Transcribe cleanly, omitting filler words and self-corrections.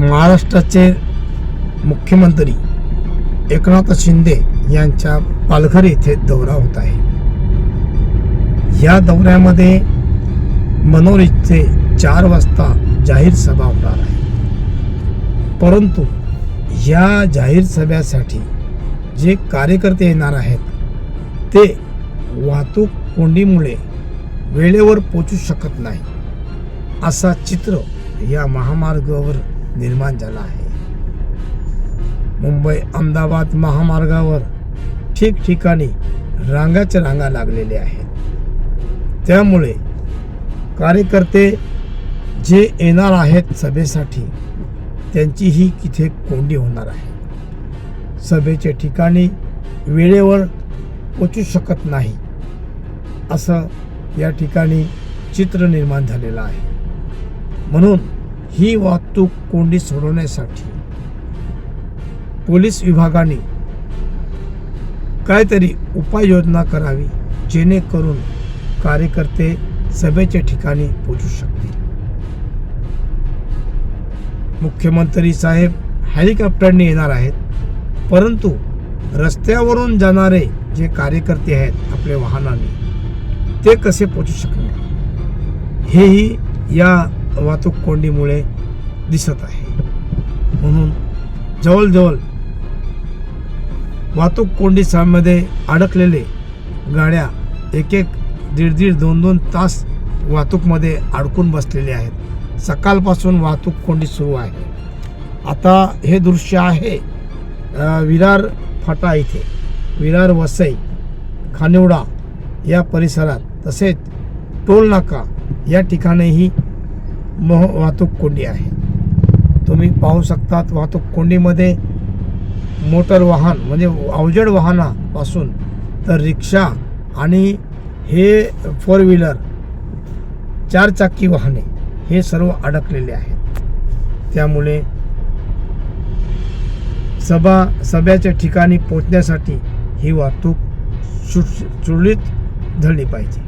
महाराष्ट्राचे मुख्यमंत्री एकनाथ शिंदे यांच्या पालघर येथे दौरा होत आहे। या दौऱ्यामध्ये मनोर इथे 4 वाजता जाहीर सभा होणार आहे, परंतु या जाहीर सभेसाठी जे कार्यकर्ते येणार आहेत ते वाहतूक कोंडीमुळे वेळेवर पोहोचू शकत नाही, असा चित्र या महामार्गावर निर्माण झाला आहे। मुंबई अहमदाबाद महामार्गावर ठिकठिकाणी रांगाच्या रांगा लागलेल्या आहेत। त्यामुळे कार्यकर्ते जे येणार आहेत सभेसाठी त्यांचीही तिथे कोंडी होणार आहे। सभेच्या ठिकाणी वेळेवर पोहोचू शकत नाही, असं या ठिकाणी चित्र निर्माण झालेलं आहे। म्हणून ही वाहतूक कोंडी सोडवण्यासाठी पोलीस विभागाने काहीतरी उपाययोजना करावी, जेणेकरून कार्यकर्ते सभेच्या ठिकाणी पोहोचू शकतील। मुख्यमंत्री साहेब हेलिकॉप्टरने येणार आहेत, परंतु रस्त्यावरून जाणारे जे कार्यकर्ते आहेत आपल्या वाहनाने ते कसे पोहोचू शकणार, हेही या वाहतूक कोंडीमुळे दिसत आहे। म्हणून जवळजवळ वाहतूक कोंडीमध्ये अडकलेले गाड्या 1-1, 1.5-1.5, 2-2 तास वाहतूकमध्ये अडकून बसलेले आहेत। सकाळपासून वाहतूक कोंडी सुरू आहे। आता हे दृश्य आहे विरार फाटा इथे, विरार वसई खानिवडा या परिसरात, तसेच टोल नाका या ठिकाणीही वाहतूक कोंडी आहे। तुम्ही पाहू शकतात वाहतूक कोंडीमध्ये मोटर वाहन म्हणजे अवजड वाहनापासून तर रिक्षा आणि हे 4 व्हीलर 4 चाकी वाहने हे सर्व अडकलेले आहेत। त्यामुळे सभेच्या ठिकाणी पोहोचण्यासाठी ही वाहतूक सुरळीत झाली पाहिजे।